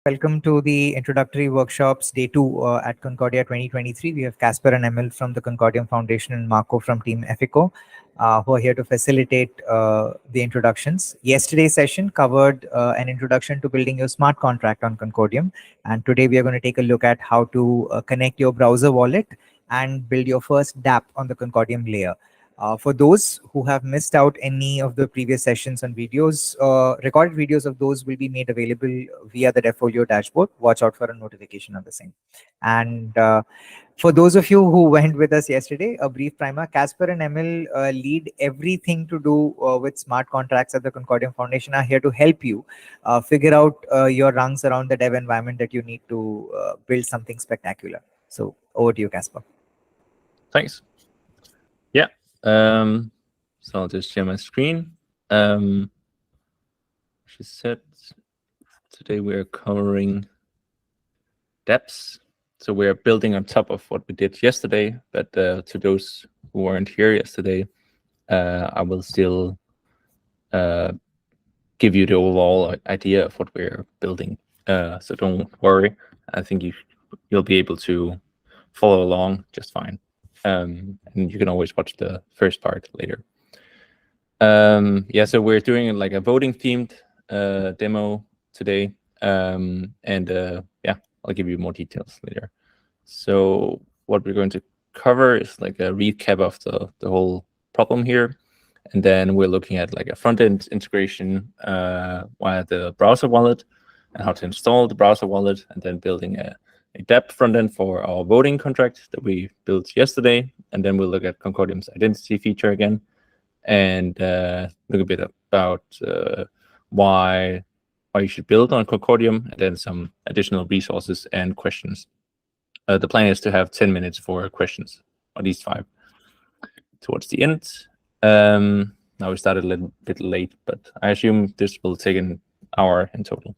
Welcome to the introductory workshops day 2 at Concordia 2023. We have Casper and Emil from the Concordium Foundation and Marco from Team Effico, who are here to facilitate the introductions. Yesterday's session covered an introduction to building your smart contract on Concordium. And today we are going to take a look at how to connect your browser wallet and build your first dApp on the Concordium layer. For those who have missed out any of the previous sessions and videos, recorded videos of those will be made available via the Deffolio dashboard. Watch out for a notification on the same. And for those of you who went with us yesterday, a brief primer. Casper and Emil lead everything to do with smart contracts at the Concordium Foundation, are here to help you figure out your rungs around the dev environment that you need to build something spectacular. So over to you, Casper. Thanks. Yeah. So I'll just share my screen. She said today we're covering dApps. So we're building on top of what we did yesterday, but to those who weren't here yesterday, I will still give you the overall idea of what we're building. So don't worry. I think you'll be able to follow along just fine. And you can always watch the first part later. Yeah, so we're doing like a voting themed demo today. Yeah, I'll give you more details later. So what we're going to cover is like a recap of the whole problem here. And then we're looking at like a front-end integration via the browser wallet and how to install the browser wallet, and then building a dApp front-end for our voting contract that we built yesterday. And then we'll look at Concordium's identity feature again and look a bit about why you should build on Concordium, and then some additional resources and questions. The plan is to have 10 minutes for questions, at least 5 towards the end. Now we started a little bit late, but I assume this will take an hour in total.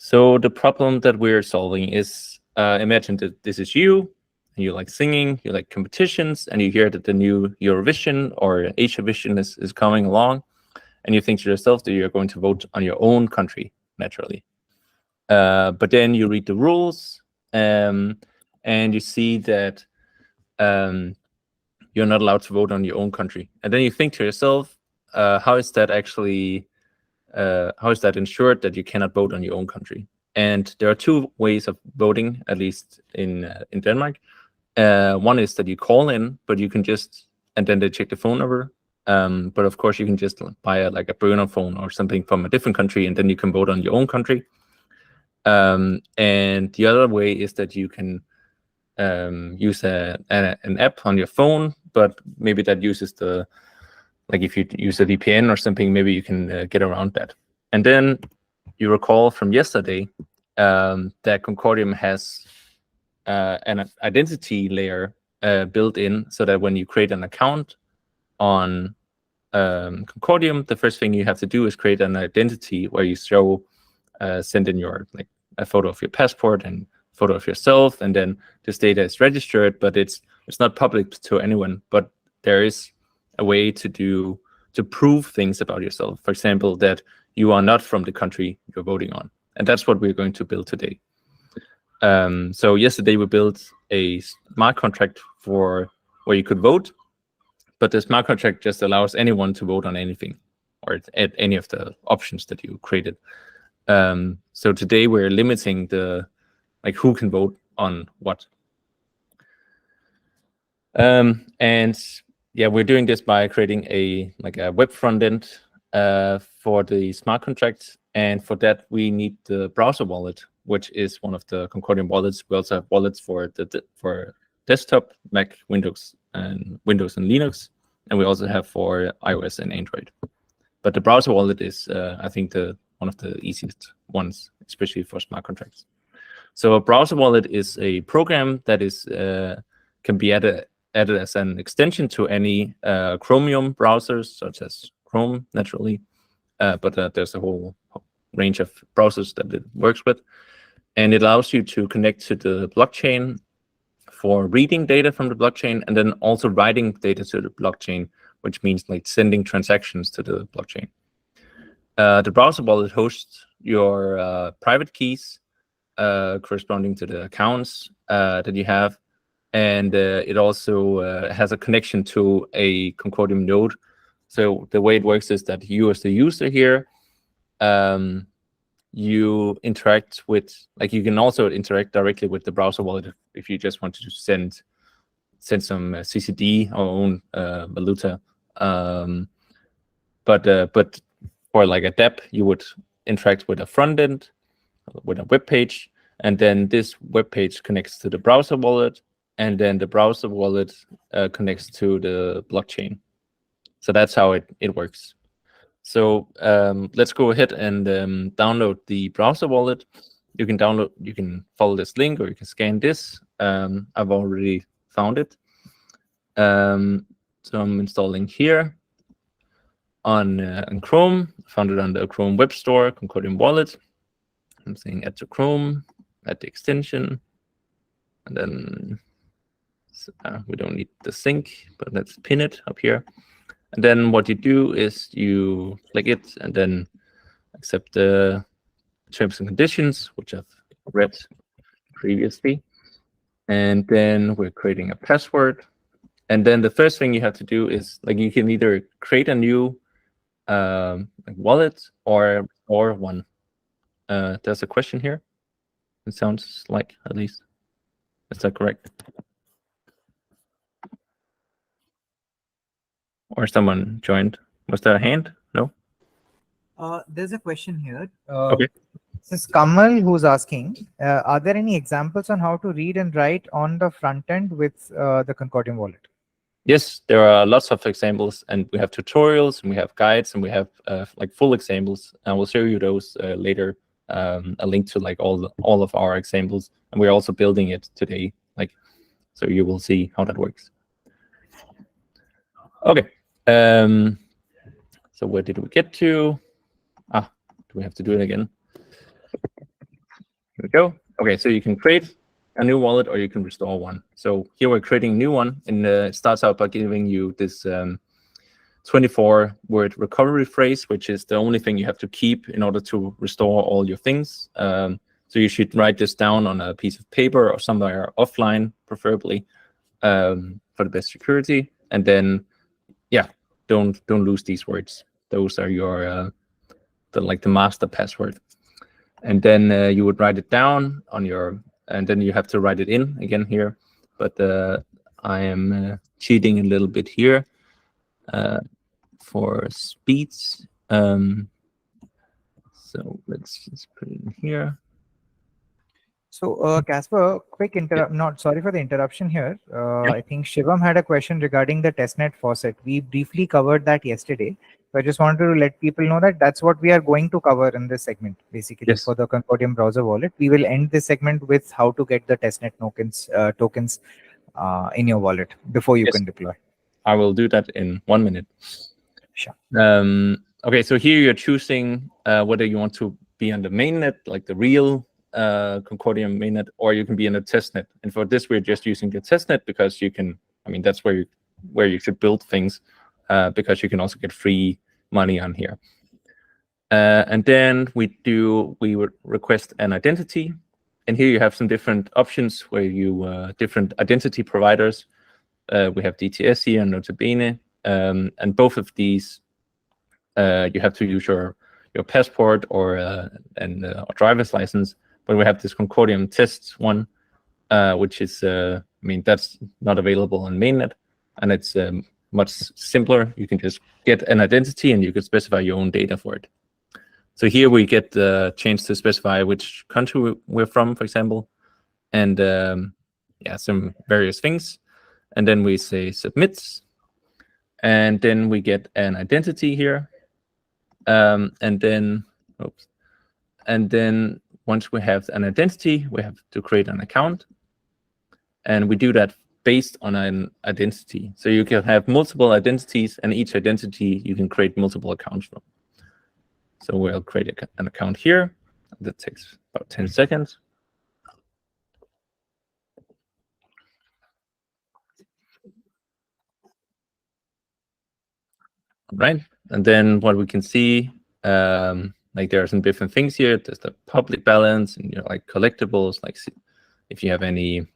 So the problem that we're solving is, imagine that this is you, and you like singing, you like competitions, and you hear that the new Eurovision or Asiavision is coming along, and you think to yourself that you're going to vote on your own country, naturally. But then you read the rules, and you see that you're not allowed to vote on your own country. And then you think to yourself, how is that actually... how is that ensured that you cannot vote on your own country? And there are 2 ways of voting, at least in Denmark. One is that you call in, but you can just, and then they check the phone number. But of course, you can just buy like a burner phone or something from a different country, and then you can vote on your own country. And the other way is that you can use an app on your phone, but maybe that uses the... Like if you use a VPN or something, maybe you can get around that. And then you recall from yesterday that Concordium has an identity layer built in, so that when you create an account on Concordium, the first thing you have to do is create an identity where you send in your a photo of your passport and photo of yourself, and then this data is registered, but it's not public to anyone. But there is a way to prove things about yourself. For example, that you are not from the country you're voting on. And that's what we're going to build today. So yesterday we built a smart contract for where you could vote, but the smart contract just allows anyone to vote on anything or at any of the options that you created. So today we're limiting who can vote on what. And yeah, we're doing this by creating a web front end for the smart contract, and for that we need the browser wallet, which is one of the Concordium wallets. We also have wallets for desktop, Mac, Windows and Linux, and we also have for iOS and Android. But the browser wallet is, I think, one of the easiest ones, especially for smart contracts. So a browser wallet is a program that is can be added as an extension to any Chromium browsers, such as Chrome, naturally. But there's a whole range of browsers that it works with. And it allows you to connect to the blockchain for reading data from the blockchain, and then also writing data to the blockchain, which means like sending transactions to the blockchain. The browser wallet hosts your private keys corresponding to the accounts that you have. And it also has a connection to a Concordium node. So the way it works is that you, as the user here, you interact with, like, you can also interact directly with the browser wallet if you just want to send some CCD, our own valuta. But for like a dApp, you would interact with a front end, with a web page, and then this web page connects to the browser wallet, and then the browser wallet connects to the blockchain. So that's how it works. So let's go ahead and download the browser wallet. You can follow this link, or you can scan this. I've already found it. So I'm installing here on Chrome. Found it on the Chrome Web Store, Concordium Wallet. I'm saying add to Chrome, add the extension, and then we don't need the sync, but let's pin it up here. And then what you do is you click it and then accept the terms and conditions, which I've read previously. And then we're creating a password. And then the first thing you have to do is, like, you can either create a new wallet or one. There's a question here. It sounds like, at least. Is that correct? Or someone joined? Was there a hand? No? There's a question here. Okay. This is Kamal who's asking, are there any examples on how to read and write on the front end with the Concordium wallet? Yes, there are lots of examples, and we have tutorials, and we have guides, and we have like full examples. And we'll show you those later. A link to like all of our examples, and we're also building it today. Like, so you will see how that works. Okay. So where did we get to? Do we have to do it again? Here we go. Okay, so you can create a new wallet, or you can restore one. So here we're creating a new one, and it starts out by giving you this 24-word recovery phrase, which is the only thing you have to keep in order to restore all your things. So you should write this down on a piece of paper or somewhere offline, preferably, for the best security. And then, yeah, don't lose these words. Those are your the master password. And then you would write it down on your, and then you have to write it in again here. But I am cheating a little bit here for speeds. So let's just put it in here. So, Casper, quick not sorry for the interruption here. I think Shivam had a question regarding the testnet faucet. We briefly covered that yesterday. So I just wanted to let people know that that's what we are going to cover in this segment, basically, for the Concordium browser wallet. We will end this segment with how to get the testnet tokens in your wallet before you can deploy. I will do that in 1 minute. Sure. Okay, so here you're choosing whether you want to be on the mainnet, like the real Concordium mainnet, or you can be in a testnet. And for this, we're just using the testnet because you can, I mean, that's where you should build things, because you can also get free money on here. And then we would request an identity. And here you have some different options where you, different identity providers. We have DTS here and Notabene. And both of these, you have to use your passport or a driver's license. But we have this Concordium test one, which is, I mean, that's not available on mainnet, and it's much simpler. You can just get an identity, and you can specify your own data for it. So here we get the chance to specify which country we're from, for example, and yeah, some various things. And then we say submit, and then we get an identity here, and then, oops, and then once we have an identity, we have to create an account, and we do that based on an identity. So you can have multiple identities, and each identity you can create multiple accounts from. So we'll create an account here. That takes about 10 seconds. Right, and then what we can see Like there are some different things here. There's the public balance and like collectibles, like if you have any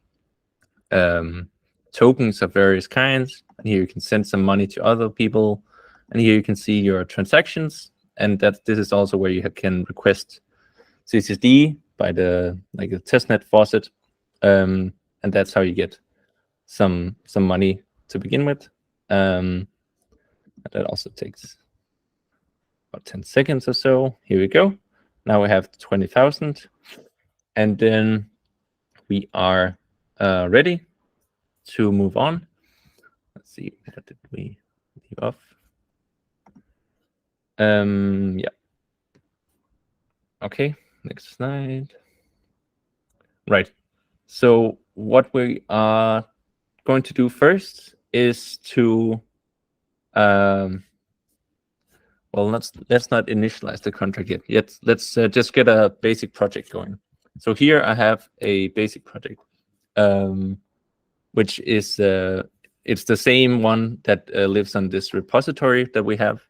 tokens of various kinds. And here you can send some money to other people. And here you can see your transactions. And this is also where you can request CSSD by the testnet faucet. And that's how you get some money to begin with. That also takes about 10 seconds or so. Here we go. Now we have 20,000. And then we are ready to move on. Let's see, what did we leave off? Yeah. Okay, next slide. Right. So what we are going to do first is to well, let's not initialize the contract yet. Let's just get a basic project going. So here I have a basic project, which is it's the same one that lives on this repository that we have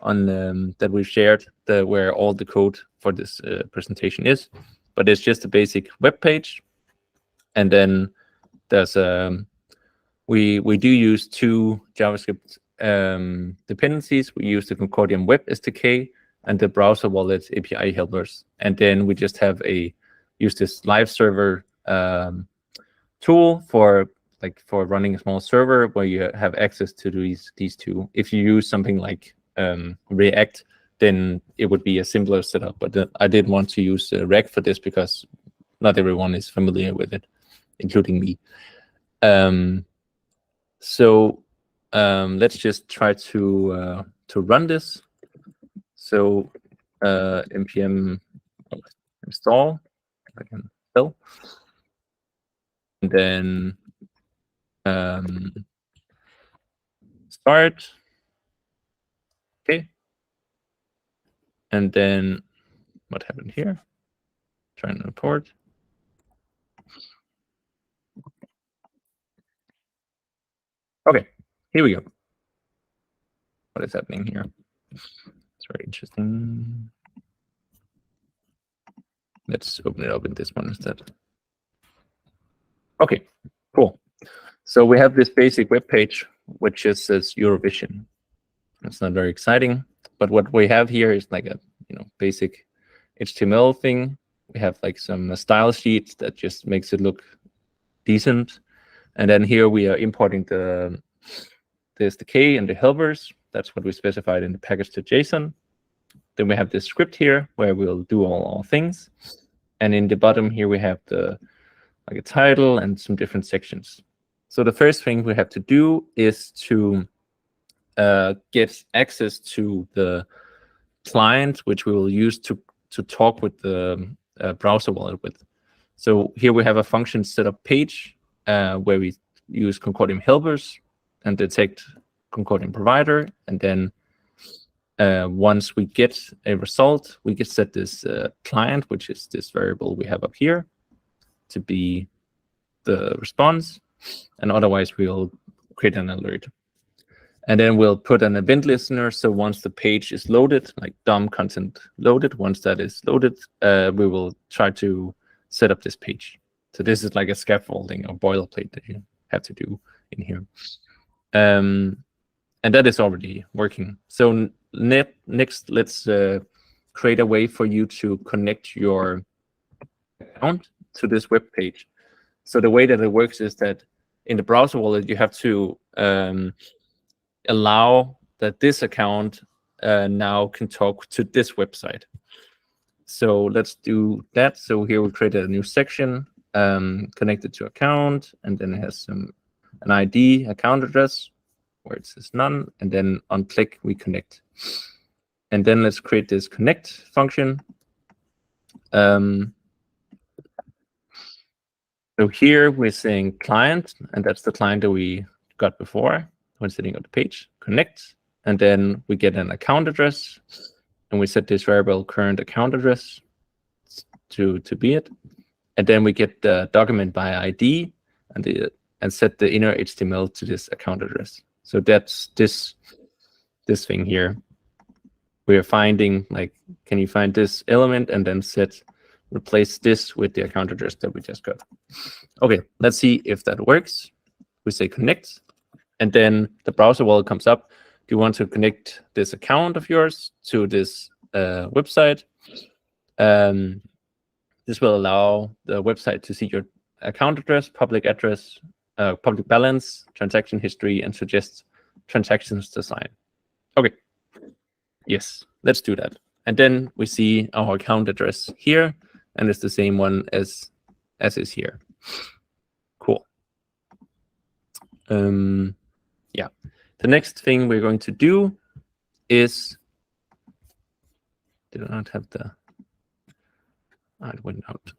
on that we've shared, where all the code for this presentation is. But it's just a basic web page, and then there's we do use two JavaScript dependencies. We use the Concordium web SDK and the browser wallet API helpers, and then we just have use this live server tool for running a small server where you have access to these two. If you use something like React, then it would be a simpler setup. But I did want to use React for this because not everyone is familiar with it, including me. So let's just try to run this. So npm install, I can tell, and then start. Okay, and then what happened here? Try and report. Okay, here we go. What is happening here? It's very interesting. Let's open it up in this one instead. Okay, cool. So we have this basic web page, which just says Eurovision. It's not very exciting, but what we have here is like a basic HTML thing. We have like some style sheets that just makes it look decent. And then here we are importing the SDK and the helpers. That's what we specified in the package to JSON. Then we have this script here where we'll do all things. And in the bottom here, we have a title and some different sections. So the first thing we have to do is to get access to the client, which we will use to talk with the browser wallet with. So here we have a function setup page where we use Concordium helpers and detect Concordium provider. And then once we get a result, we can set this client, which is this variable we have up here, to be the response. And otherwise, we'll create an alert. And then we'll put an event listener. So once the page is loaded, like DOM content loaded, once that is loaded, we will try to set up this page. So this is like a scaffolding or boilerplate that you have to do in here. And that is already working. So next, let's create a way for you to connect your account to this web page. So the way that it works is that in the browser wallet, you have to allow that this account now can talk to this website. So let's do that. So here we created a new section connected to account, and then it has an ID, account address, where it says none, and then on click, we connect. And then let's create this connect function. So here we're saying client, and that's the client that we got before when sitting on the page, connect, and then we get an account address, and we set this variable current account address to be it. And then we get the document by ID and set the inner HTML to this account address. So that's this thing here. we're finding, like, can you find this element and then replace this with the account address that we just got. Okay, let's see if that works. We say connect, and then the browser wall comes up. Do you want to connect this account of yours to this website? This will allow the website to see your account address, public balance, transaction history, and suggest transactions to sign. Okay, yes, let's do that. And then we see our account address here, and it's the same one as is here. Cool. Yeah, the next thing we're going to do is, did I not have the, it went out,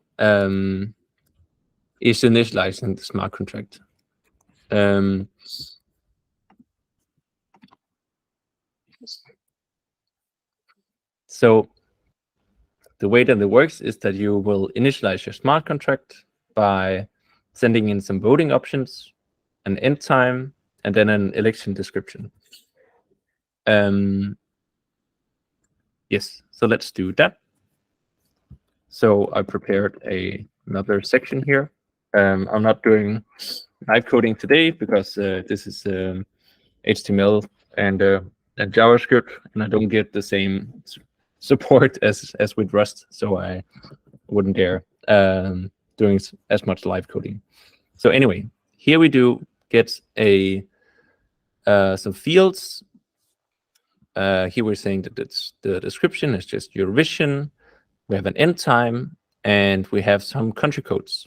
is initializing the smart contract. So the way that it works is that you will initialize your smart contract by sending in some voting options, an end time, and then an election description. Yes, so let's do that. So I prepared another section here. I'm not doing live coding today because this is HTML and JavaScript, and I don't get the same support as with Rust, so I wouldn't dare doing as much live coding. So anyway, here we do get some fields. Here we're saying that it's the description is just your vision. We have an end time, and we have some country codes.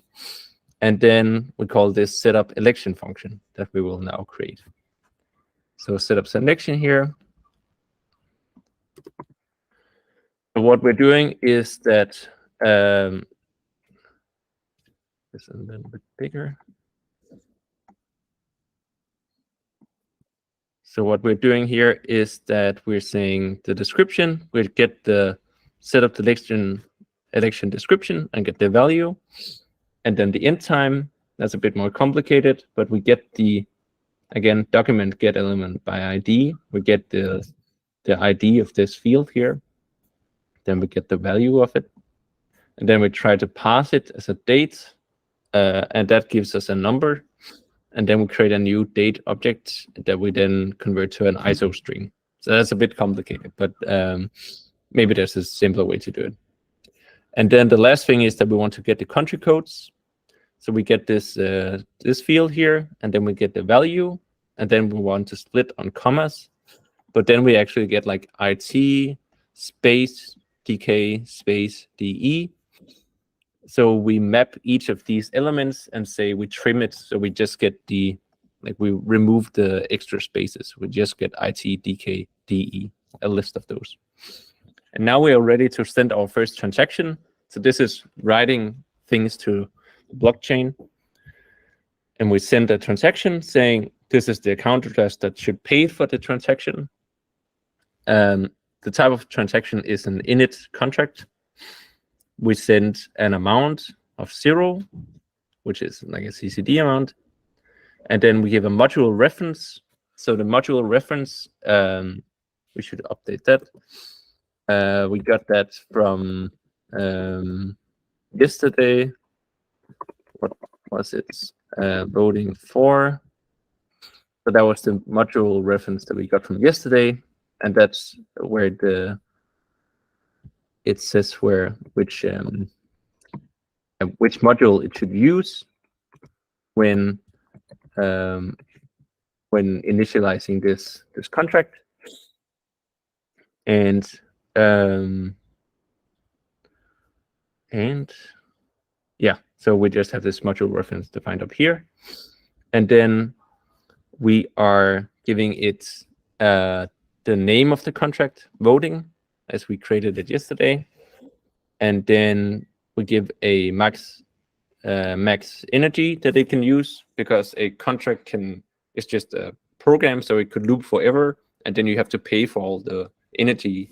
And then we call this setup election function that we will now create. So setup selection here. So what we're doing is that this is a little bit bigger. So what we're doing here is that we're saying the description, we get the setup election description and get the value. And then the end time, that's a bit more complicated, but we get the, again, document get element by ID. We get the ID of this field here. Then we get the value of it. And then we try to pass it as a date, and that gives us a number. And then we create a new date object that we then convert to an ISO string. So that's a bit complicated, but maybe there's a simpler way to do it. And then the last thing is that we want to get the country codes. So we get this this field here, and then we get the value, and then we want to split on commas. But then we actually get like IT space DK space DE. So we map each of these elements and say we trim it, so we just get the, like, we remove the extra spaces. We just get IT DK DE, a list of those. And now we are ready to send our first transaction. So this is writing things to the blockchain. And we send a transaction saying this is the account address that should pay for the transaction. The type of transaction is an init contract. We send an amount of 0, which is like a CCD amount. And then we give a module reference. So the module reference, we should update that. We got that from yesterday. What was it? Voting for. So that was the module reference that we got from yesterday. And that's where it says which module it should use when initializing this contract. And yeah, so we just have this module reference defined up here, and then we are giving it the name of the contract, voting, as we created it yesterday, and then we give a max energy that it can use, because a contract is just a program, so it could loop forever, and then you have to pay for all the energy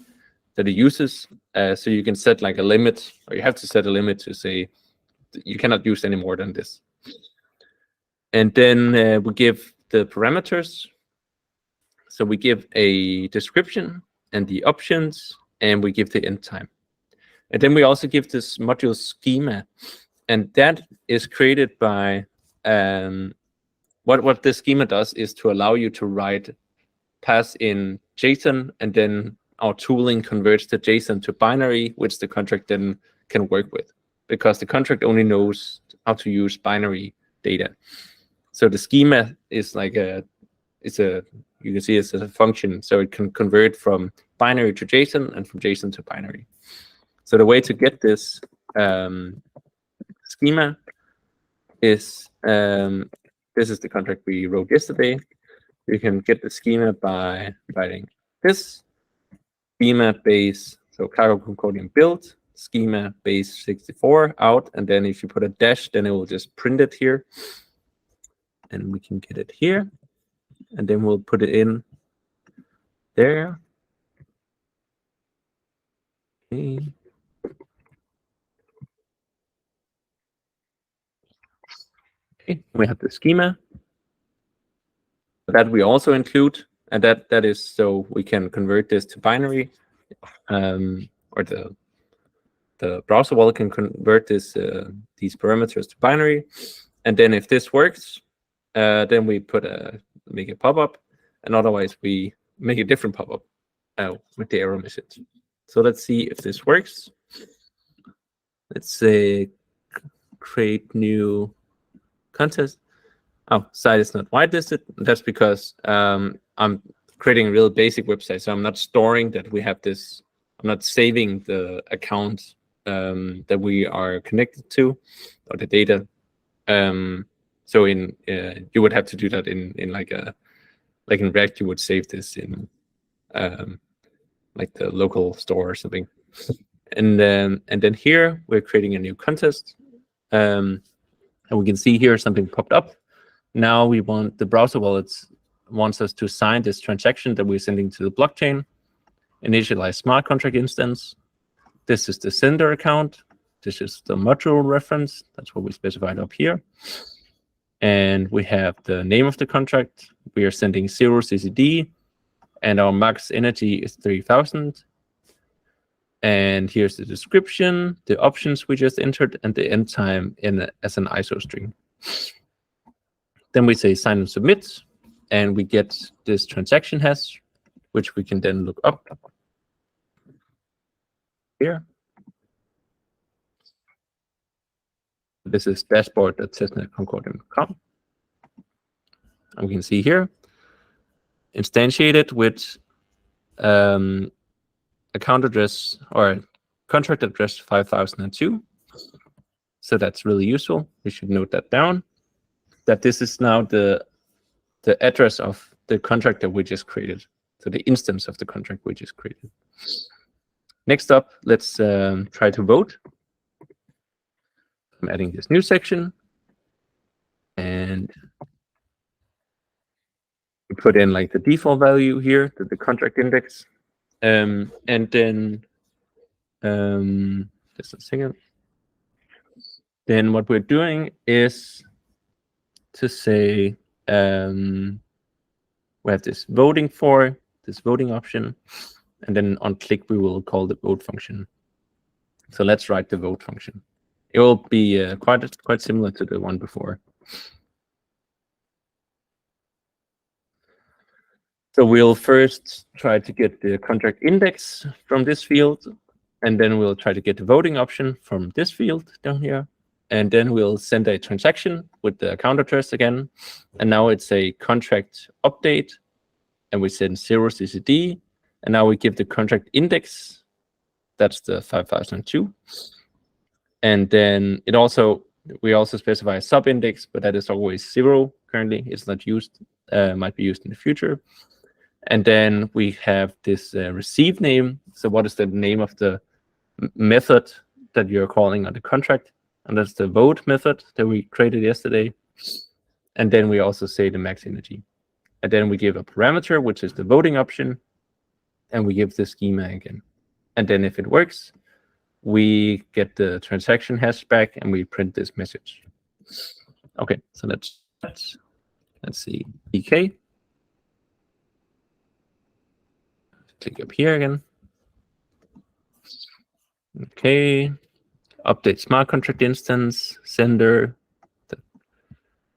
that it uses. So you can set like a limit, or you have to set a limit to say you cannot use any more than this. And then we give the parameters. So we give a description and the options, and we give the end time. And then we also give this module schema, and that is created by what this schema does is to allow you to pass in JSON, and then our tooling converts the JSON to binary, which the contract then can work with, because the contract only knows how to use binary data. So the schema is like you can see it's a function, so it can convert from binary to JSON and from JSON to binary. So the way to get this schema is this is the contract we wrote yesterday. You can get the schema by writing this schema base, so Claro Concordium build schema base 64 out, and then if you put a dash, then it will just print it here, and we can get it here, and then we'll put it in there. Okay. Okay, we have the schema that we also include, and that is so we can convert this to binary, or the browser wallet can convert these parameters to binary, and then if this works, then we make a pop-up, and otherwise we make a different pop-up with the error message. So let's see if this works. Let's say create new contest. Oh, site is not whitelisted. That's because I'm creating a real basic website, so I'm not storing that we have this. I'm not saving the account that we are connected to, or the data. So you would have to do that in like in React, you would save this in like the local store or something. And then here we're creating a new contest, and we can see here something popped up. Now we want the browser wallets wants us to sign this transaction that we're sending to the blockchain. Initialize smart contract instance. This is the sender account. This is the module reference. That's what we specified up here. And we have the name of the contract. We are sending 0 CCD, and our max energy is 3000. And here's the description, the options we just entered, and the end time as an ISO string. Then we say sign and submit, and we get this transaction hash, which we can then look up here. This is dashboard.testnet.concordium.com. And we can see here, instantiated with account address or contract address 5002. So that's really useful. We should note that down, that this is now the address of the contract that we just created. So the instance of the contract we just created. Next up, let's try to vote. I'm adding this new section, and we put in like the default value here, the contract index, and then just a second. Then what we're doing is to say we have this voting option, and then on click we will call the vote function. So let's write the vote function. It will be quite similar to the one before. So we'll first try to get the contract index from this field, and then we'll try to get the voting option from this field down here. And then we'll send a transaction with the account address again. And now it's a contract update, and we send 0 CCD. And now we give the contract index. That's the 5002. And then we also specify a sub index, but that is always 0 currently. It's not used, might be used in the future. And then we have this receive name. So what is the name of the method that you're calling on the contract? And that's the vote method that we created yesterday. And then we also say the max energy. And then we give a parameter, which is the voting option. And we give the schema again. And then if it works, we get the transaction hash back and we print this message. Okay, so let's see. PK. click up here again. Okay, update smart contract instance, sender,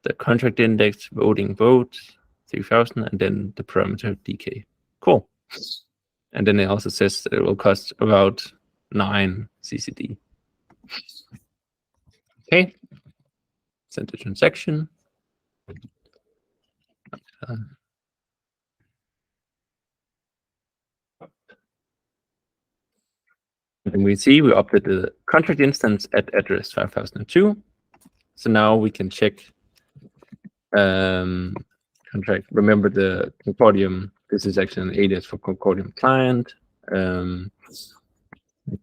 the contract index, voting vote, 3000, and then the parameter DK. Cool. And then it also says that it will cost about 9 CCD. Okay, send the transaction. And we see we updated the contract instance at address 5002. So now we can check contract. Remember the Concordium. This is actually an alias for Concordium client. Like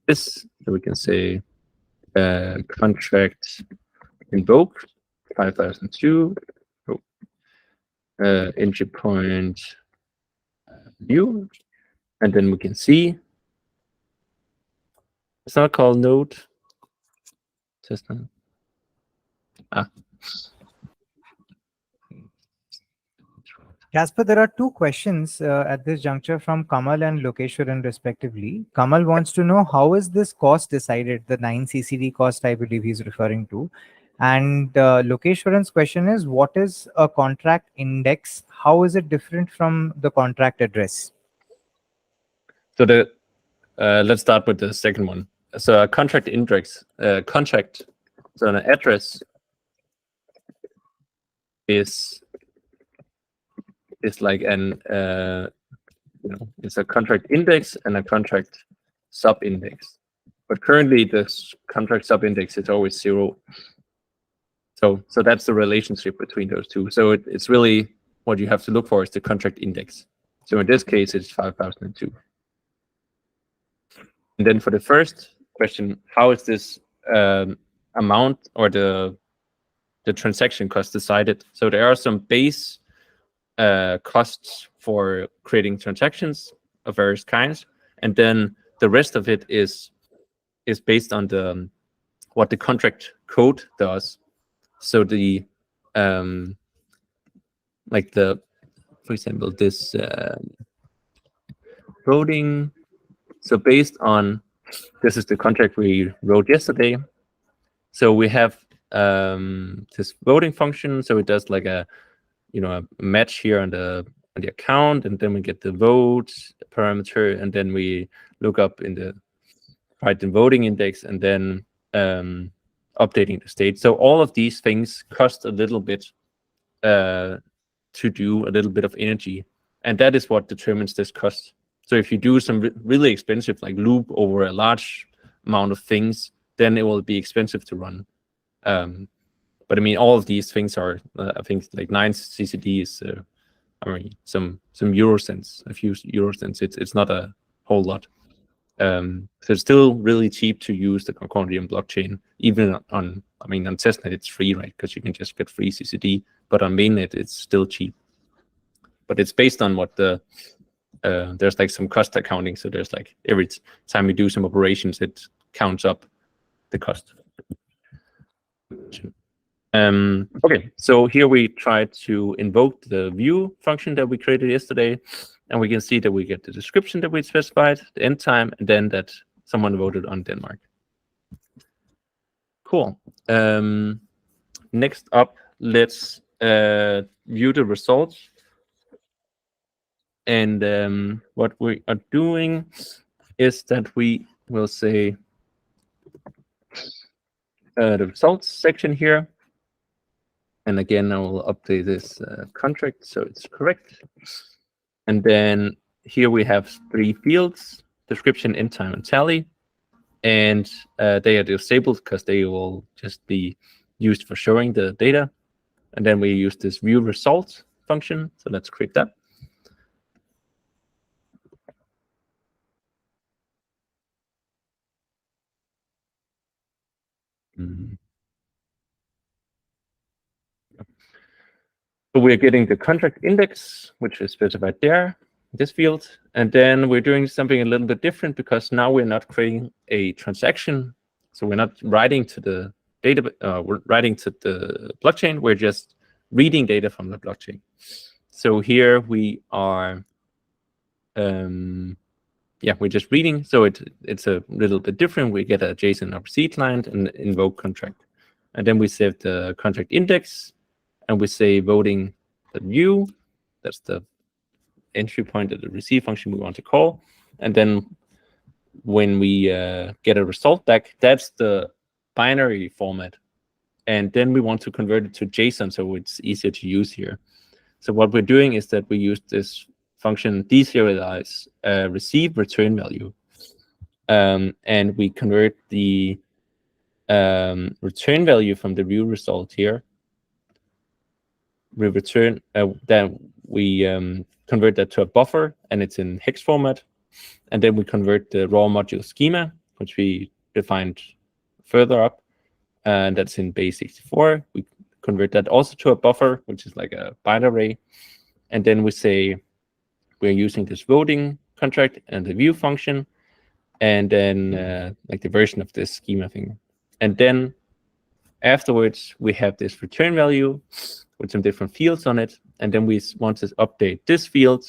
this, so we can say contract invoke 5002. Entry point view, and then we can see it's not called node. Just Casper, there are two questions at this juncture from Kamal and Lokeshwaran respectively. Kamal wants to know how is this cost decided, the 9 CCD cost I believe he's referring to. And Lokeshwaran's question is, what is a contract index? How is it different from the contract address? So the let's start with the second one. So a contract index, contract, so an address is like an it's a contract index and a contract sub-index. But currently this contract sub-index is always 0. So that's the relationship between those two. So it's really what you have to look for is the contract index. So in this case, it's 5002. And then for the first question, how is this amount or the transaction cost decided? So there are some base costs for creating transactions of various kinds, and then the rest of it is based on the what the contract code does. So the like the, for example, this voting. So based on this is the contract we wrote yesterday. So we have this voting function. So it does like a a match here on the account, and then we get the vote parameter, and then we look up in the voting index, and then updating the state. So all of these things cost a little bit to do, a little bit of energy, and that is what determines this cost. So if you do some really expensive like loop over a large amount of things, then it will be expensive to run. But I mean, all of these things are, I think, like 9 CCD is, I mean, some euro cents, a few euro cents. It's not a whole lot. So it's still really cheap to use the Concordium blockchain. Even on, I mean, on testnet it's free, right? Because you can just get free CCD. But on mainnet it's still cheap. But it's based on what the there's like some cost accounting. So there's like every time you do some operations, it counts up the cost. Okay, so here we try to invoke the view function that we created yesterday, and we can see that we get the description that we specified, the end time, and then that someone voted on Denmark. Cool. Next up, let's view the results. And what we are doing is that we will say the results section here. And again, I will update this contract so it's correct. And then here we have 3 fields: description, end time, and tally. And they are disabled because they will just be used for showing the data. And then we use this view results function. So let's create that. So we're getting the contract index, which is specified there, this field. And then we're doing something a little bit different because now we're not creating a transaction. So we're not writing to the data, we're writing to the blockchain. We're just reading data from the blockchain. So here we are yeah, we're just reading. So it's a little bit different. We get a JSON RPC client and invoke contract. And then we set the contract index, and we say voting the view. That's the entry point of the receive function we want to call. And then when we get a result back, that's the binary format. And then we want to convert it to JSON so it's easier to use here. So what we're doing is that we use this function deserialize receive return value. And we convert the return value from the view result here. We return then we convert that to a buffer, and it's in hex format. And then we convert the raw module schema, which we defined further up, and that's in base 64. We convert that also to a buffer, which is like a byte array. And then we say we're using this voting contract and the view function, and then like the version of this schema thing. And then afterwards, we have this return value with some different fields on it. And then we want to update this field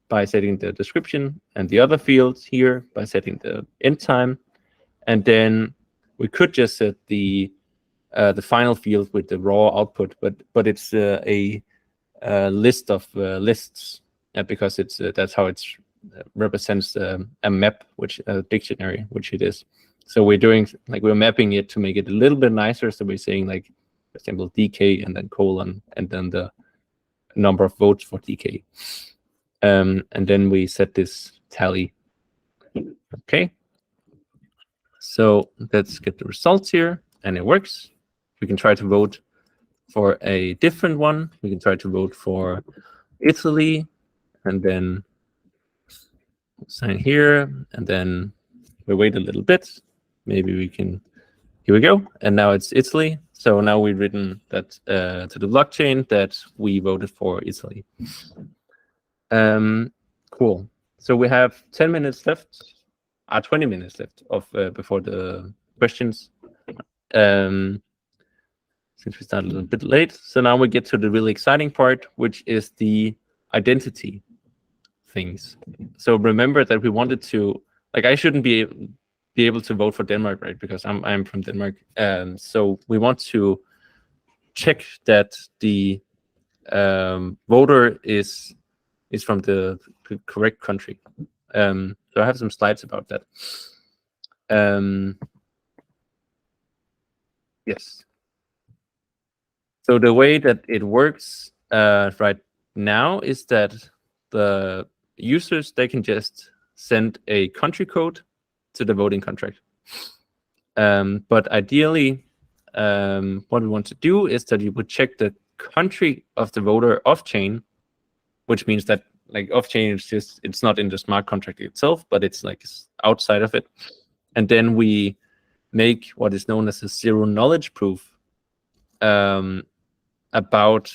by setting the description, and the other fields here by setting the end time. And then we could just set the final field with the raw output, but it's a list of lists because it's that's how it represents a map, which a dictionary, which it is. So we're doing like we're mapping it to make it a little bit nicer. So we're saying like, for example, DK and then colon and then the number of votes for DK. And then we set this tally. Okay. So let's get the results here, and it works. We can try to vote for a different one. We can try to vote for Italy, and then sign here, and then we wait a little bit. Maybe we can, here we go. And now it's Italy. So now we've written that to the blockchain that we voted for Italy. Cool. So we have 10 minutes left, 20 minutes left of before the questions. Since we started a little bit late. So now we get to the really exciting part, which is the identity things. So remember that we wanted to, like, I shouldn't be able to vote for Denmark, right? Because I'm from Denmark. So we want to check that the voter is from the correct country. So I have some slides about that. Yes. So the way that it works right now is that the users, they can just send a country code to the voting contract. But ideally, what we want to do is that you would check the country of the voter off-chain, which means that like off-chain is just, it's not in the smart contract itself, but it's like outside of it. And then we make what is known as a zero knowledge proof about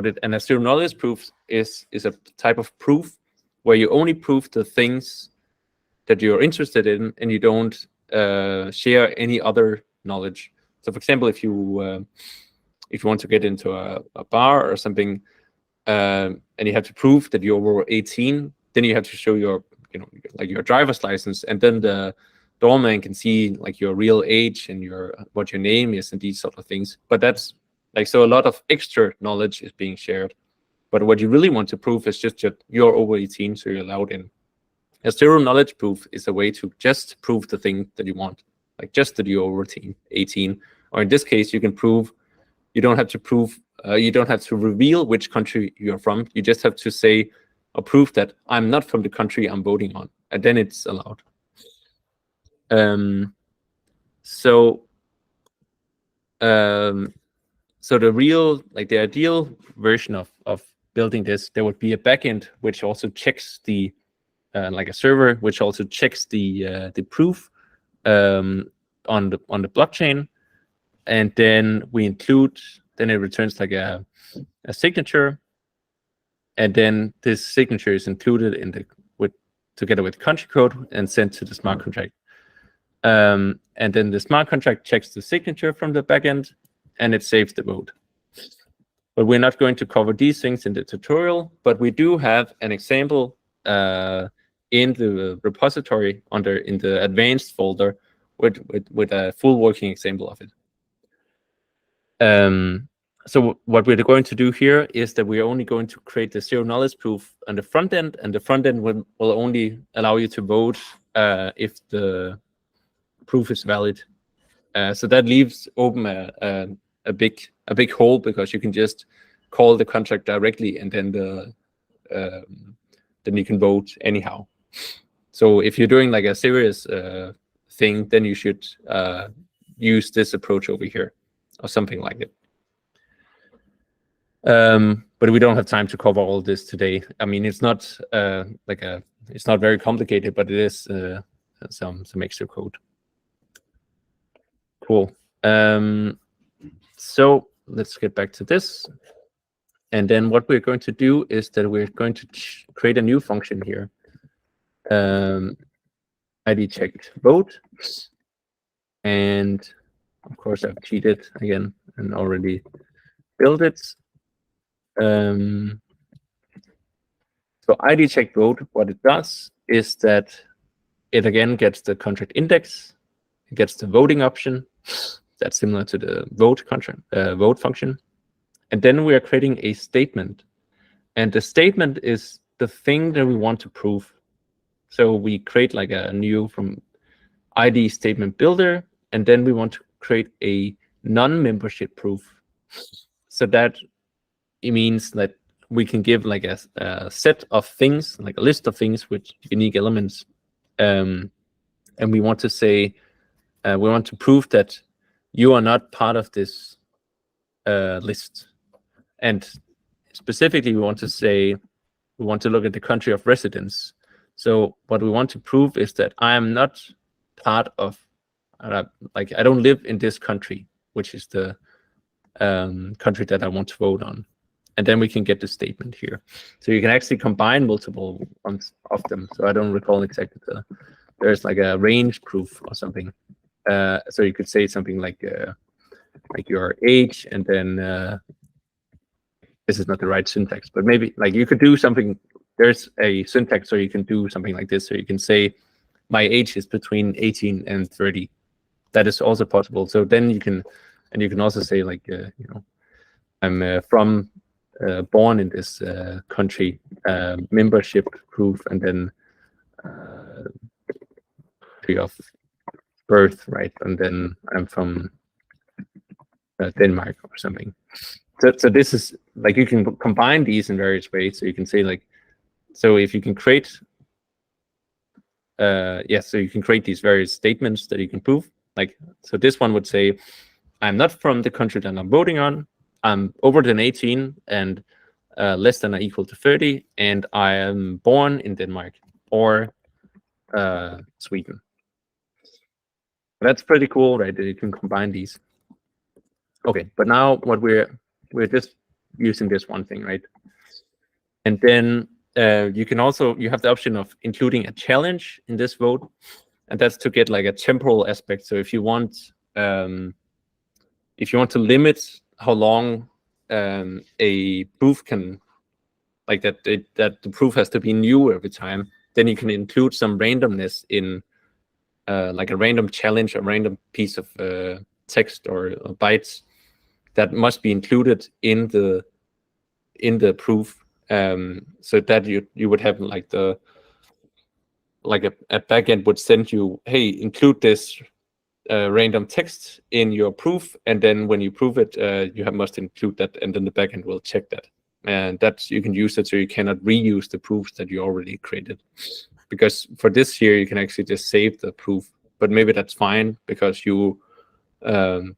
it. And a zero knowledge proof is a type of proof where you only prove the things that you're interested in, and you don't share any other knowledge. So, for example, if you want to get into a bar or something, and you have to prove that you're over 18, then you have to show your, like your driver's license, and then the doorman can see like your real age and what your name is and these sort of things. But that's like, so a lot of extra knowledge is being shared. But what you really want to prove is just that you're over 18, so you're allowed in. A zero knowledge proof is a way to just prove the thing that you want, like just that you're over 18. Or in this case, you can prove, you don't have to prove, you don't have to reveal which country you're from. You just have to say or prove that I'm not from the country I'm voting on, and then it's allowed. So the real, like the ideal version of building this, there would be a backend which also checks the like a server which also checks the proof on the blockchain, and then we include, then it returns like a signature, and then this signature is included in together with country code and sent to the smart contract. And then the smart contract checks the signature from the backend, and it saves the vote. But we're not going to cover these things in the tutorial, but we do have an example in the repository in the advanced folder with a full working example of it. So what we're going to do here is that we're only going to create the zero knowledge proof on the front end, and the front end will only allow you to vote if the proof is valid. So that leaves open a big hole, because you can just call the contract directly, and then then you can vote anyhow. So if you're doing like a serious thing, then you should use this approach over here, or something like it. But we don't have time to cover all this today. I mean, it's not it's not very complicated, but it is some extra code. Cool. So let's get back to this. And then what we're going to do is that we're going to create a new function here. ID checked vote. And of course, I've cheated again and already built it. So ID check vote, what it does is that it again gets the contract index, it gets the voting option. That's similar to the vote function. And then we are creating a statement. And the statement is the thing that we want to prove. So we create like a new from ID statement builder, and then we want to create a non-membership proof. So that it means that we can give like a set of things, like a list of things with unique elements. And we want to say, we want to prove that you are not part of this list. And specifically, we want to say, we want to look at the country of residence. So what we want to prove is that I am not part of, like I don't live in this country, which is the country that I want to vote on. And then we can get the statement here. So you can actually combine multiple ones of them. So I don't recall exactly there's like a range proof or something. So you could say something like your age, and then this is not the right syntax, but maybe like you could do something. There's a syntax, so you can do something like this. So you can say my age is between 18 and 30. That is also possible. So then you can, and you can also say like, I'm from born in this country, membership proof, and then country of birth, right? And then I'm from Denmark or something. So this is like, you can combine these in various ways. So you can say like, so if you can create, so you can create these various statements that you can prove. Like, so this one would say, I'm not from the country that I'm voting on. I'm over than 18 and less than or equal to 30, and I am born in Denmark or Sweden. That's pretty cool, right? That you can combine these. Okay, but now what we're just using this one thing, right? And then you can also, you have the option of including a challenge in this vote, and that's to get like a temporal aspect. So if you want to limit how long a proof can, like that the proof has to be new every time, then you can include some randomness in like a random challenge, a random piece of text or bytes that must be included in the proof, so that you would have like a backend would send you, hey, include this random text in your proof, and then when you prove it, you must include that, and then the backend will check that, and that's, you can use it so you cannot reuse the proofs that you already created. Because for this here, you can actually just save the proof, but maybe that's fine because you don't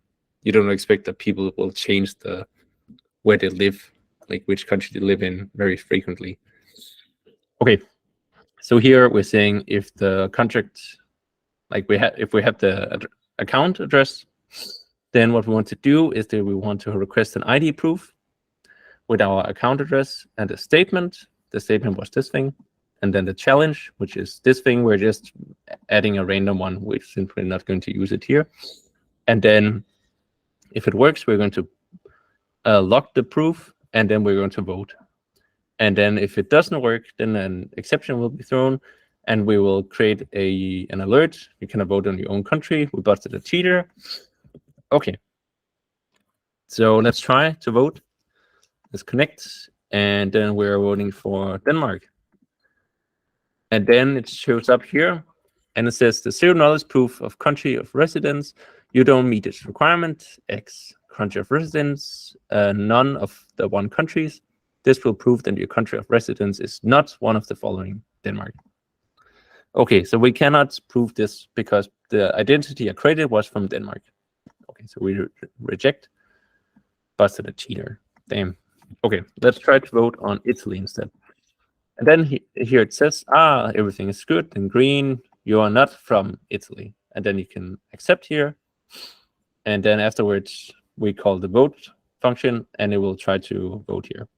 expect that people will change where they live, like which country they live in, very frequently. Okay, so here we're saying if the contract, like if we have the account address, then what we want to do is that we want to request an ID proof with our account address and a statement. The statement was this thing, and then the challenge, which is this thing. We're just adding a random one, which since we're not going to use it here. And then if it works, we're going to lock the proof, and then we're going to vote. And then if it doesn't work, then an exception will be thrown, and we will create an alert. You cannot vote on your own country. We busted a cheater. Okay. So let's try to vote. Let's connect, and then we're voting for Denmark. And then it shows up here, and it says the zero knowledge proof of country of residence. You don't meet its requirement. X country of residence, none of the one countries. This will prove that your country of residence is not one of the following: Denmark. Okay, so we cannot prove this because the identity I created was from Denmark. Okay, so we reject. Busted a cheater. Damn. Okay, let's try to vote on Italy instead. And then here it says, everything is good in green. You are not from Italy. And then you can accept here. And then afterwards, we call the vote function, and it will try to vote here.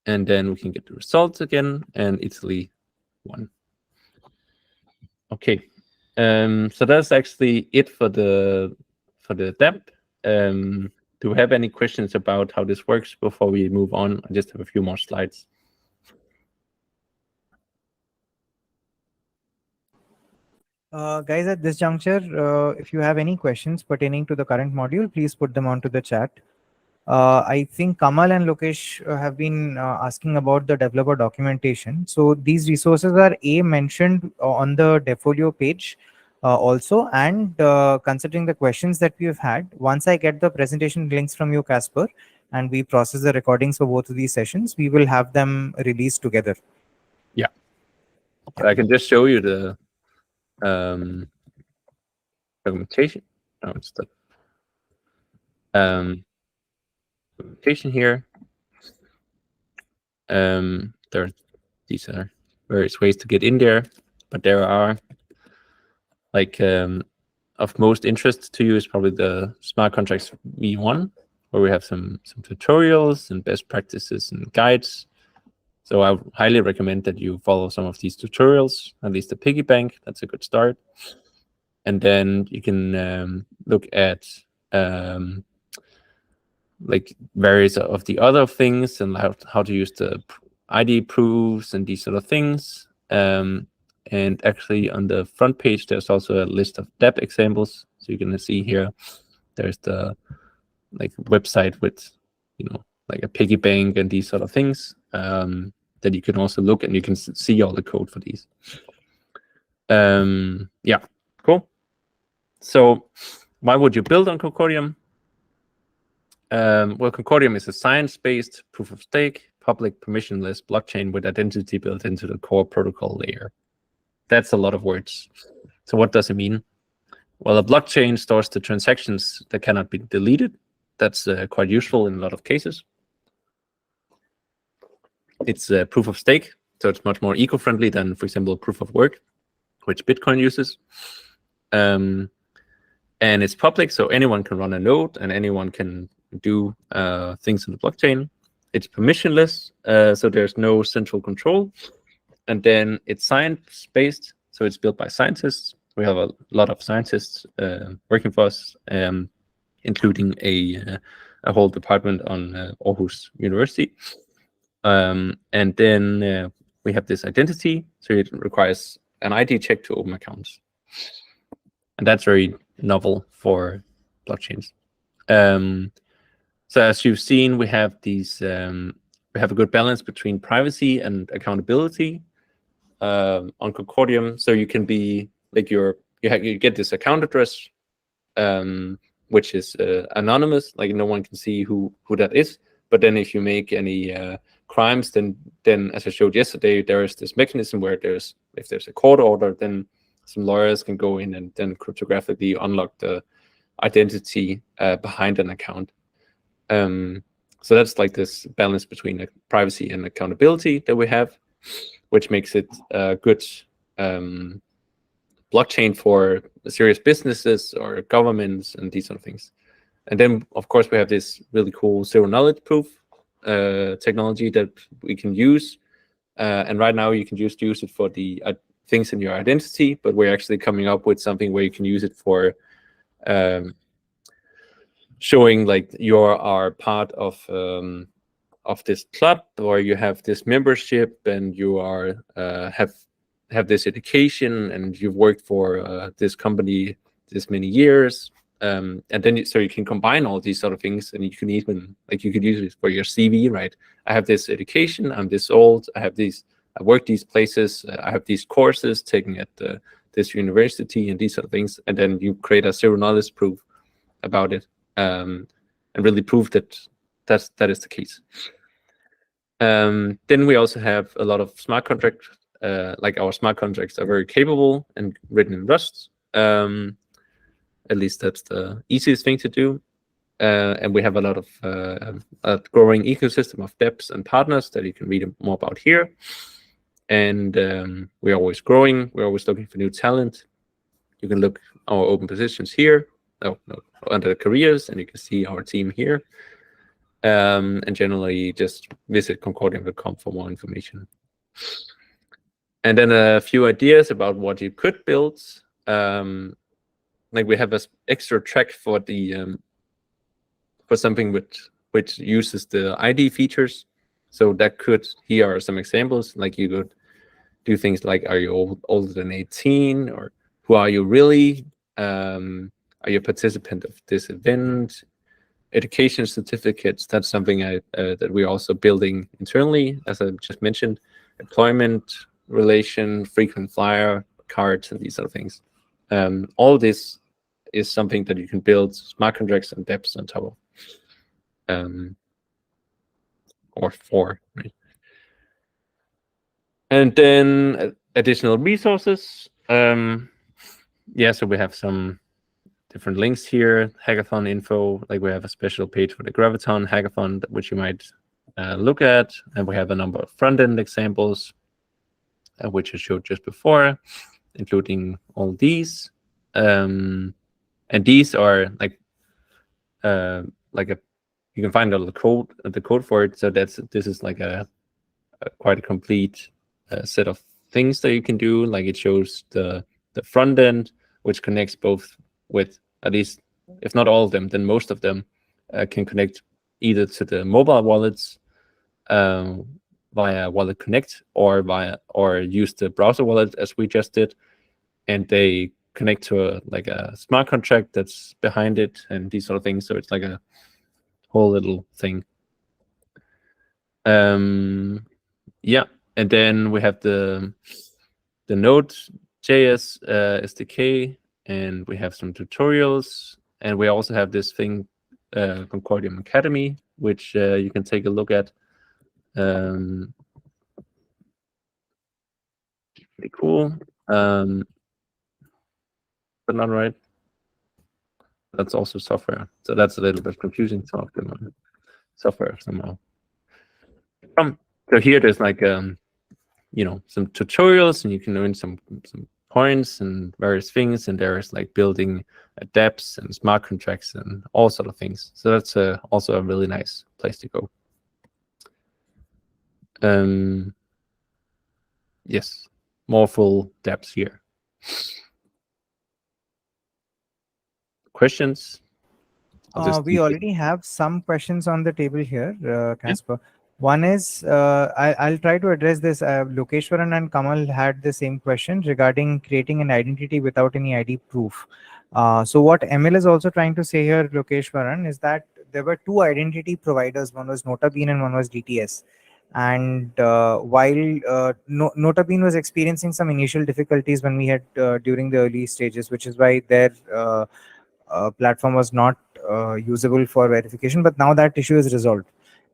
And then we can get the results again, and Italy won. Okay, so that's actually it for the dApp. Do we have any questions about how this works before we move on? I just have a few more slides. Guys, at this juncture, if you have any questions pertaining to the current module, please put them onto the chat. I think Kamal and Lokesh have been asking about the developer documentation. So these resources are mentioned on the Defolio page also, and considering the questions that we have had, once I get the presentation links from you, Casper, and we process the recordings for both of these sessions, we will have them released together. Yeah. I can just show you the documentation. No, it's the documentation here. These are various ways to get in there, but there are like of most interest to you is probably the Smart Contracts V1, where we have some tutorials and best practices and guides. So I highly recommend that you follow some of these tutorials, at least the piggy bank. That's a good start. And then you can look at like various of the other things and how to use the ID proofs and these sort of things. And actually on the front page, there's also a list of dApp examples. So you're gonna see here, there's the like website with, like a piggy bank and these sort of things that you can also look, and you can see all the code for these. Yeah, cool. So why would you build on Concordium? Well, Concordium is a science-based proof of stake, public permissionless blockchain with identity built into the core protocol layer. That's a lot of words. So what does it mean? Well, a blockchain stores the transactions that cannot be deleted. That's quite useful in a lot of cases. It's a proof of stake, so it's much more eco-friendly than, for example, proof of work, which Bitcoin uses. And it's public, so anyone can run a node and anyone can do things on the blockchain. It's permissionless, so there's no central control. And then it's science-based, so it's built by scientists. We have a lot of scientists working for us, including a whole department on Aarhus University. And then we have this identity, so it requires an ID check to open accounts. And that's very novel for blockchains. So as you've seen, we have these, we have a good balance between privacy and accountability on Concordium. So you can be like you get this account address, which is anonymous, like no one can see who that is. But then if you make any crimes, then as I showed yesterday, there is this mechanism where if there's a court order, then some lawyers can go in and then cryptographically unlock the identity behind an account. So that's like this balance between privacy and accountability that we have, which makes it a good blockchain for serious businesses or governments and these sort of things. And then, of course, we have this really cool zero knowledge proof technology that we can use. And right now, you can just use it for the things in your identity, but we're actually coming up with something where you can use it for showing like you are part of this club, or you have this membership, and you are have this education, and you've worked for this company this many years, and then so you can combine all these sort of things, and you can even you could use it for your CV, right? I have this education, I'm this old, I work these places, I have these courses taken at this university, and these sort of things, and then you create a zero knowledge proof about it, and really prove that is the case. Then we also have a lot of smart contracts. Our smart contracts are very capable and written in Rust. At least that's the easiest thing to do. And we have a lot of a growing ecosystem of dApps and partners that you can read more about here. And we're always growing. We're always looking for new talent. You can look our open positions here. Under the careers, and you can see our team here. And generally, just visit concordium.com for more information. And then a few ideas about what you could build. We have this extra track for the for something which uses the ID features. So that could, here are some examples. Like you could do things like, are you older than 18, or who are you really? Are you a participant of this event? Education certificates, that's something that we're also building internally, as I just mentioned. Employment relation, frequent flyer cards, and these sort of things. All this is something that you can build smart contracts and dApps on top of. Or for, right? And then additional resources. So we have some different links here, hackathon info, we have a special page for the Graviton hackathon, which you might look at. And we have a number of front-end examples, which I showed just before, including all these. And these are you can find all the code for it. So this is a quite a complete set of things that you can do. It shows the front end, which connects both with, at least if not all of them, then most of them can connect either to the mobile wallets via Wallet Connect, or use the browser wallet as we just did, and they connect to a smart contract that's behind it and these sort of things. So it's like a whole little thing. And then we have the Node.js SDK, and we have some tutorials, and we also have this thing, Concordium Academy, which you can take a look at. Pretty cool, but not right. That's also software, so that's a little bit confusing. Some of them are software somehow. So here there's some tutorials, and you can learn some points and various things, and there's building dApps and smart contracts and all sort of things. So that's also a really nice place to go. Yes, more full dApps here. Questions? We already have some questions on the table here, Casper. Yeah. One is, I'll try to address this. Lokeshwaran and Kamal had the same question regarding creating an identity without any ID proof. So what Emil is also trying to say here, Lokeshwaran, is that there were two identity providers. One was Notabene and one was DTS. And while Notabene was experiencing some initial difficulties when we had during the early stages, which is why their platform was not usable for verification, but now that issue is resolved.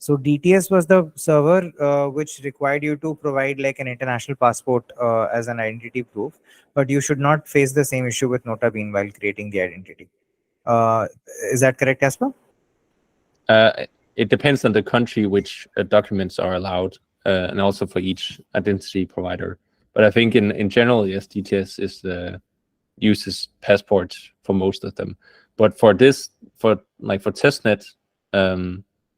So DTS was the server which required you to provide an international passport as an identity proof, but you should not face the same issue with Notabene while creating the identity. Is that correct, Casper? It depends on the country which documents are allowed, and also for each identity provider. But I think in general, yes, DTS uses passports for most of them. But for this, for testnet,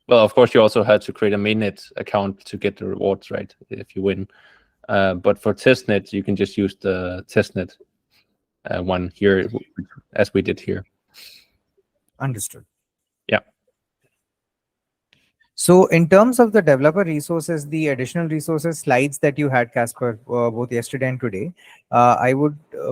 well, of course, you also had to create a mainnet account to get the rewards, right, if you win. But for testnet, you can just use the testnet one here, as we did here. Understood. Yeah. So in terms of the developer resources, the additional resources slides that you had, Casper, both yesterday and today,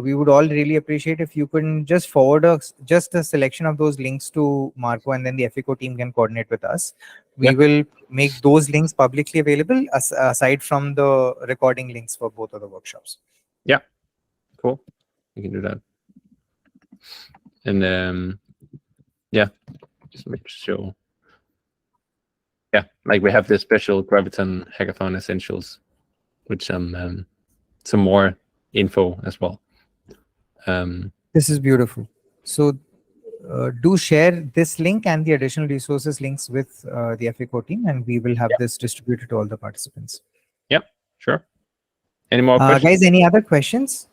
we would all really appreciate if you can just forward us just a selection of those links to Marco, and then the FICO team can coordinate with us. We Yeah. will make those links publicly available aside from the recording links for both of the workshops. Yeah, cool. You can do that. And yeah, just make sure. Yeah, like we have this special Graviton Hackathon Essentials, with some more info as well. This is beautiful. So do share this link and the additional resources links with the FICO team, and we will have this distributed to all the participants. Yep, sure. Any more questions? Guys, any other questions?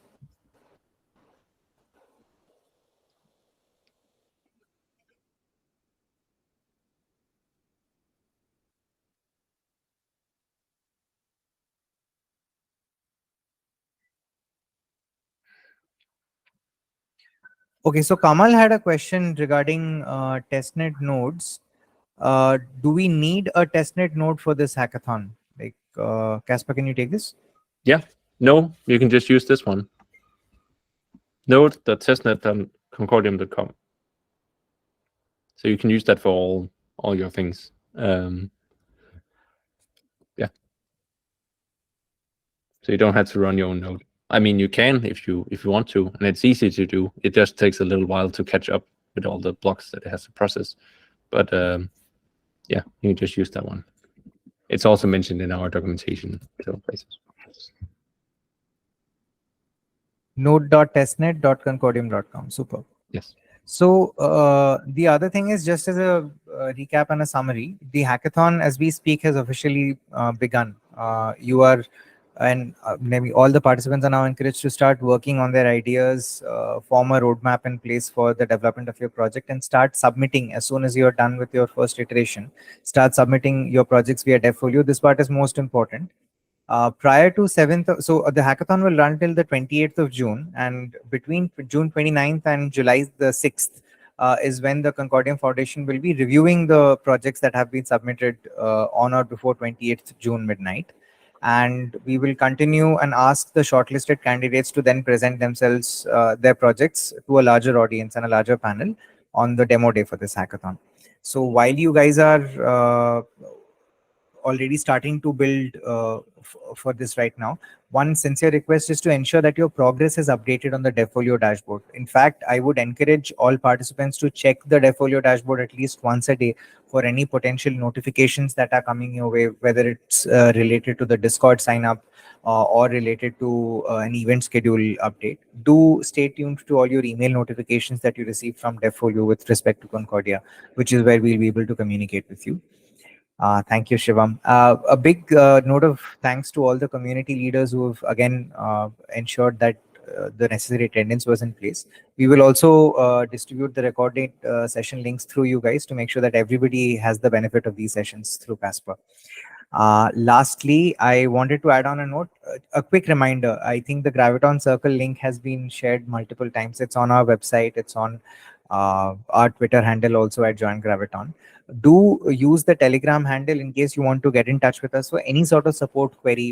Okay, so Kamal had a question regarding testnet nodes. Do we need a testnet node for this hackathon? Like, Casper, can you take this? Yeah, no, you can just use this one. Node.testnet.concordium.com. So you can use that for all your things. Yeah. So you don't have to run your own node. I mean, you can if you want to, and it's easy to do. It just takes a little while to catch up with all the blocks that it has to process. But yeah, you can just use that one. It's also mentioned in our documentation, so places. Node.testnet.concordium.com. Super. Yes. So the other thing is, just as a recap and a summary, the hackathon as we speak has officially begun. You are, and maybe all the participants are now encouraged to start working on their ideas, form a roadmap in place for the development of your project, and start submitting as soon as you're done with your first iteration. Start submitting your projects via DevFolio. This part is most important. Prior to 7th, so the hackathon will run till the 28th of June, and between June 29th and July the 6th is when the Concordium Foundation will be reviewing the projects that have been submitted on or before 28th June midnight. And we will continue and ask the shortlisted candidates to then present themselves, their projects, to a larger audience and a larger panel on the demo day for this hackathon. So while you guys are already starting to build for this right now, one sincere request is to ensure that your progress is updated on the DevFolio dashboard. In fact, I would encourage all participants to check the DevFolio dashboard at least once a day for any potential notifications that are coming your way, whether it's related to the Discord sign up or related to an event schedule update. Do stay tuned to all your email notifications that you receive from DevFolio with respect to Concordia, which is where we'll be able to communicate with you. Thank you, Shivam. A big note of thanks to all the community leaders who have again ensured that the necessary attendance was in place. We will also distribute the recorded session links through you guys to make sure that everybody has the benefit of these sessions through Casper. Lastly, I wanted to add on a note, a quick reminder. I think the Graviton Circle link has been shared multiple times. It's on our website. It's on our Twitter handle also at Join Graviton. Do use the Telegram handle in case you want to get in touch with us for any sort of support query.